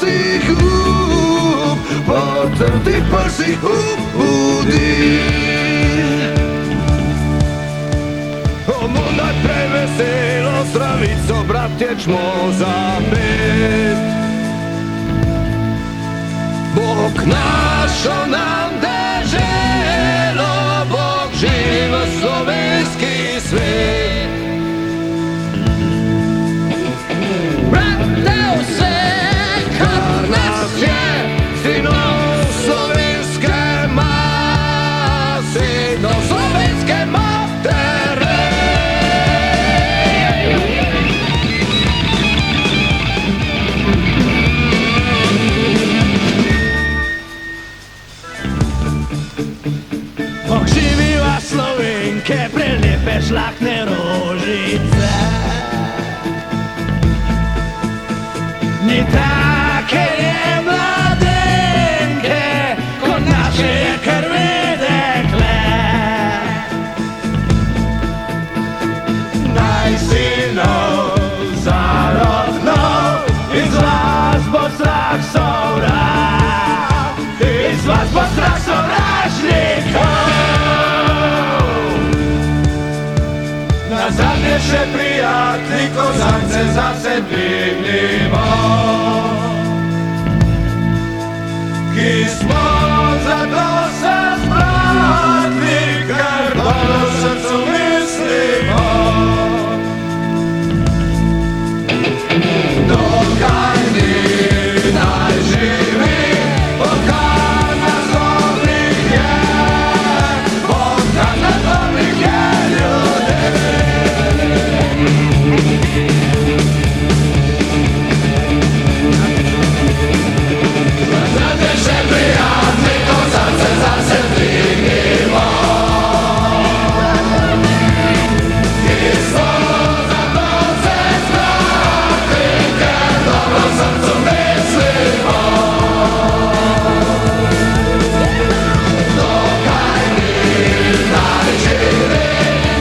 prsih potrtih prsih hudi. Omundaj preveselo zdravico, bratje, čmo zapet. Bog našo nam deželo, Bog živ slovenski svet. Brate, vse, kar nas je, sinov slovenske sinov slovenske matere. Bog živiva Slovenke, prelepe žlahtne rožice. Ni take je mladenke, kot naše je krvi dekle. Naj sinov zarodnov, iz vas bo strah sovraž, iz vas bo strah sovražnikov. Nazadnje še prijatelji, kozance zase dvignimo, ki smo zato se zbratli, ker dobro v srcu mislimo. Dokaj ni naj živi, pokaj nas dobrih je, pokaj nas dobrih je ljudem. Nazadnje še prijatelji, kozance zase dvignimo, ki smo zato se zbratli, ker dobro v srcu mislimo. Dokaj ni naj živi,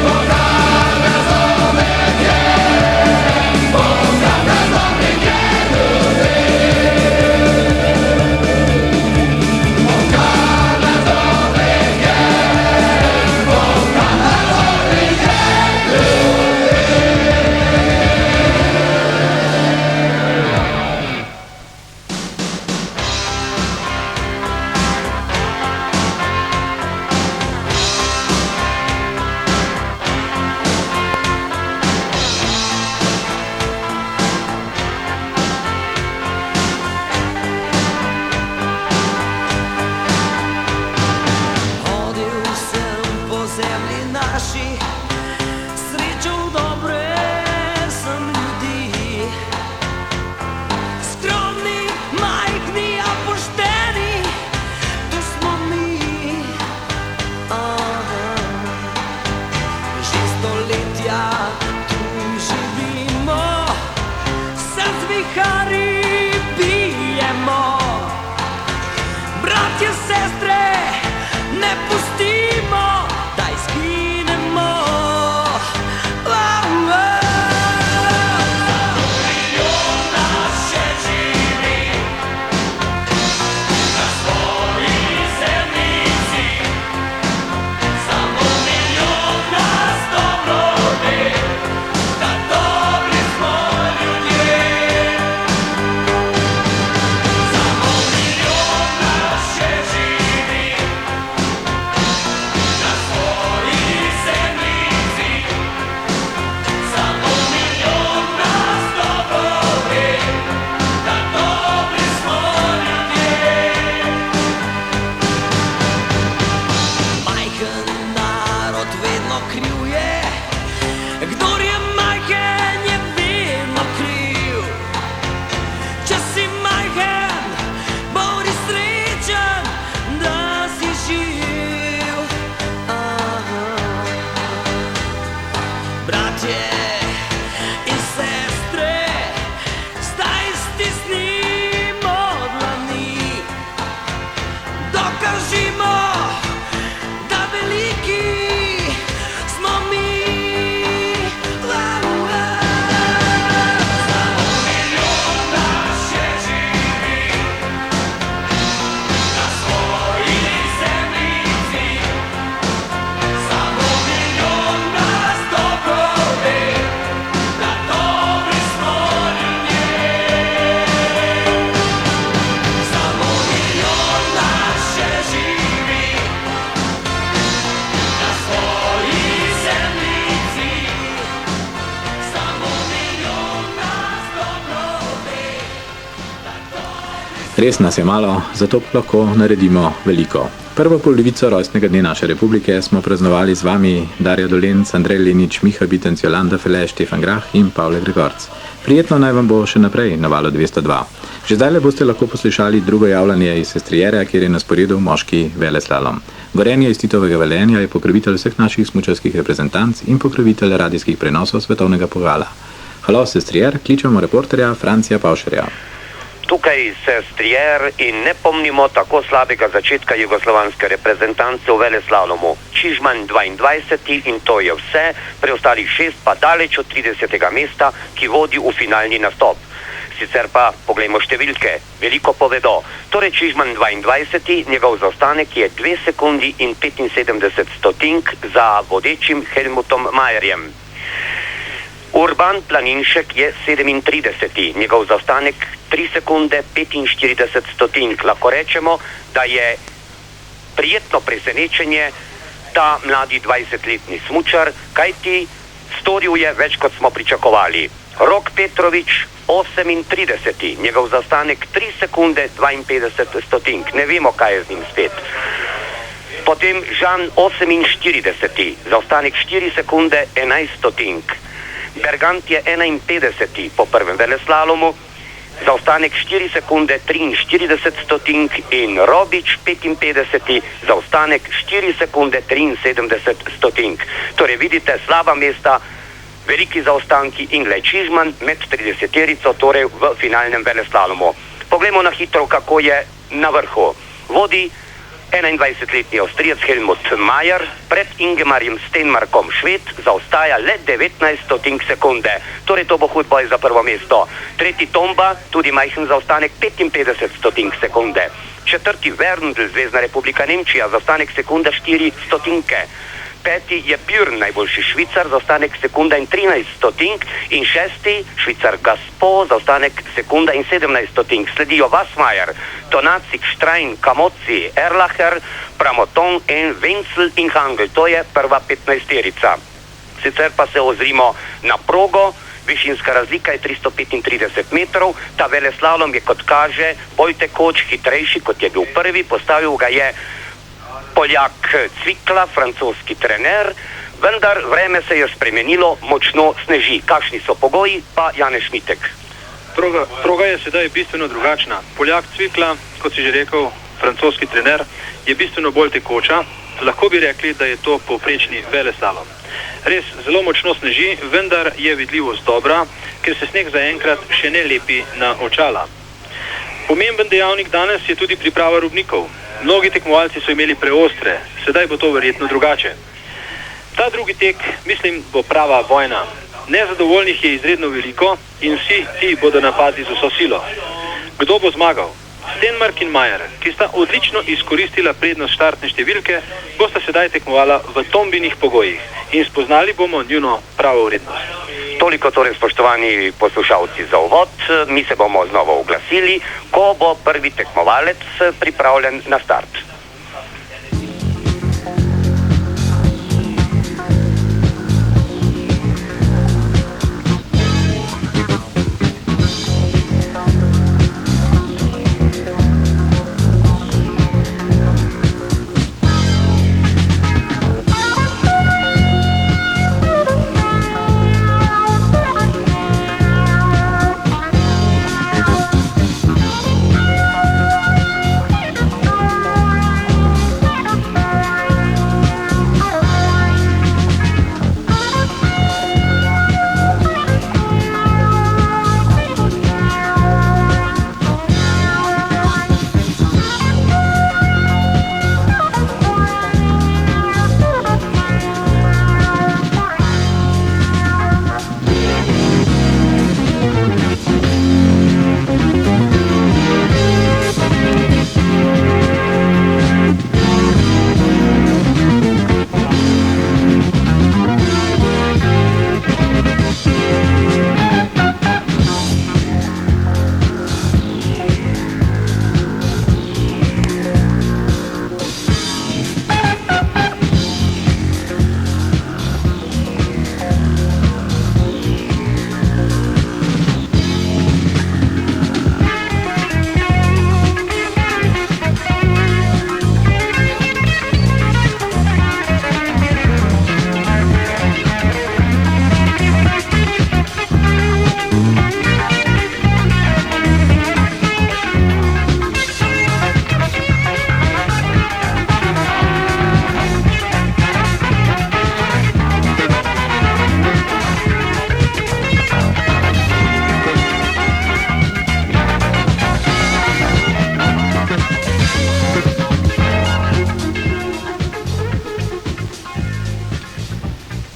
pokaj nas dobrih je, pokaj nas dobrih je ljudem. Hodil sem po zemlji naši, srečal dobre sem ljudi. Skromni, majhni, a pošteni, to smo mi. Že stoletja tu živimo, se z vihari bijemo. Bratje, sestre, ne pustimo, da izginemo. Milijon nas še živi na svoji zemljici, samo milijon nas dobro ve, da dobri smo ljudje. Samo milijon nas še živi na svoji zemljici, samo milijon nas dobro ve, da dobri smo ljudje. Majhen narod vedno kriv je, kdor je majhen je vedno kriv. Če si majhen, bodi srečen, da si živ. Bratje in sestre, zdaj stisnimo dlani, dokažimo, da veliki smo mi. Samo milijon nas še živi Res nas je malo, zato lahko naredimo veliko. Prvo polovico rojstnega dne naše republike smo praznovali z vami Darja Dolenc, Andrej Lenič, Miha Bitenc, Jolanda Fele, Štefan Grah in Pavle Gregorc. Prijetno naj vam bo še naprej na valu 202. Že zdaj boste lahko poslušali drugo javljanje iz Sestriere, kjer je na sporedu moški veleslalom. Gorenje iz Titovega Velenja je pokrovitelj vseh naših smučarskih reprezentanc in pokrovitelj radijskih prenosov svetovnega pokala. Halo, Sestrier, kličemo reporterja Francija Pavšerja. Tukaj Sestrier in ne pomnimo tako slabega začetka jugoslovanske reprezentance v veleslalomu. Čižman 22. in to je vse, preostalih 6 pa daleč od 30. mesta, ki vodi v finalni nastop. Sicer pa poglejmo številke, veliko povedo. Torej Čižman 22. njegov zaostanek je 2 sekundi in 75 stotink za vodečim Helmutom Majerjem. Urban Planinšek je 37. njegov zaostanek 3 sekunde 45 stotink. Lahko rečemo, da je prijetno presenečenje ta mladi 20-letni smučar, kajti storil je več, kot smo pričakovali. Rok Petrovič 38. njegov zaostanek 3 sekunde 52 stotink. Ne vemo, kaj je z njim spet. Potem Žan 48. zaostanek 4 sekunde 11 stotink. Bergant je 51. po prvem veleslalomu, zaostanek 4 sekunde 43 stotink in Robič 55. zaostanek 4 sekunde 73 stotink. Torej vidite, slaba mesta, veliki zaostanki in glej Čižman med 30-terico, torej v finalnem veleslalomu. Poglejmo na hitro, kako je na vrhu. Vodi 21-letni Avstrijec Helmut Majer, pred Ingemarjem Stenmarkom Šved zaostaja le 19 stotink sekunde. Torej to bo hud boj za prvo mesto. Tretji Tomba, tudi majhen zaostanek 55 stotink sekunde. Četrti Verndl, Zvezna republika Nemčija, zaostanek sekunda 4 stotinke. Peti je Björn, najboljši Švicar, zaostanek sekunda in 13 stotink. In šesti Švicar Gaspo, zaostanek sekunda in 17 stotink. Sledijo Vassmajer, Tonacik, Štrajn, Kamoci, Erlacher, Pramoton in Wenzel in Hangl. To je prva 15-terica. Sicer pa se ozrimo na progo. Višinska razlika je 335 metrov. Ta veleslalom je, kot kaže, bolj tekoč, hitrejši, kot je bil prvi. Postavil ga je Poljak Cvikla, francoski trener, vendar vreme se je spremenilo, močno sneži. Kakšni so pogoji, pa Janez Šmitek. Proga je sedaj bistveno drugačna. Poljak Cvikla, kot si že rekel, francoski trener, je bistveno bolj tekoča. Lahko bi rekli, da je to povprečni veleslalom. Res zelo močno sneži, vendar je vidljivost dobra, ker se sneg zaenkrat še ne lepi na očala. Pomemben dejavnik danes je tudi priprava robnikov. Mnogi tekmovalci so imeli preostre, sedaj bo to verjetno drugače. Ta drugi tek, mislim, bo prava vojna. Nezadovoljnih je izredno veliko in vsi ti bodo napadli z vso silo. Kdo bo zmagal? Stenmark in Majer, ki sta odlično izkoristila prednost štartne številke, bosta sedaj tekmovala v Tombinih pogojih in spoznali bomo njuno pravo vrednost. Toliko torej, spoštovani poslušalci, za uvod. Mi se bomo znova oglasili, ko bo prvi tekmovalec pripravljen na start.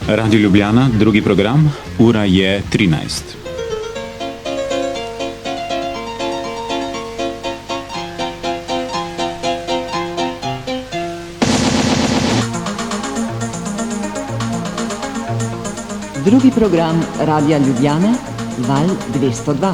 Radio Ljubljana, drugi program, ura je 13. Drugi program Radia Ljubljana, val 202.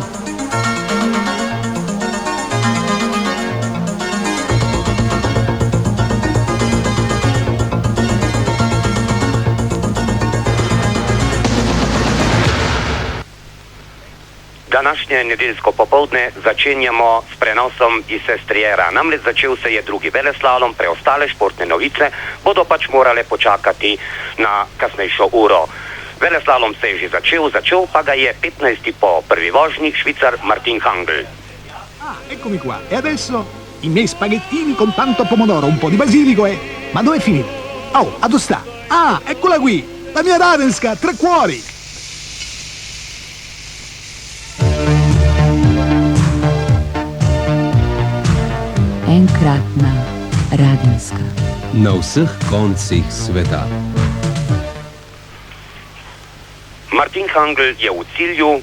Današnje nedeljsko popoldne začenjamo s prenosom iz Sestriera. Namreč začel se je drugi veleslalom, preostale športne novice bodo pač morale počakati na kasnejšo uro. Veleslalom se je že začel pa ga je 15. po prvi vožnji Švicar Martin Hangl. Eccomi qua, e adesso i miei spaghettini con tanto pomodoro, un po' di basilico e... Ma dove è finito? Oh, a dove sta? Ah, eccola qui! La mia Radenska, 3 cuori! Enkratna Radenska. Na vseh koncih sveta. Martin Hangl je v cilju.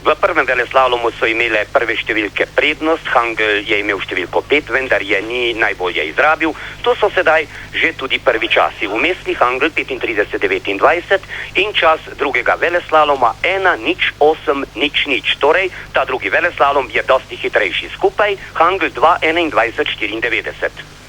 V prvem veleslalomu so imele prve številke prednost, Hangl je imel številko 5, vendar je ni najbolje izrabil. To so sedaj že tudi prvi časi. Umestni Hangl 35:29 in čas drugega veleslaloma 1:08:00. Torej, ta drugi veleslalom je dosti hitrejši. Skupaj Hangl 2:21:94.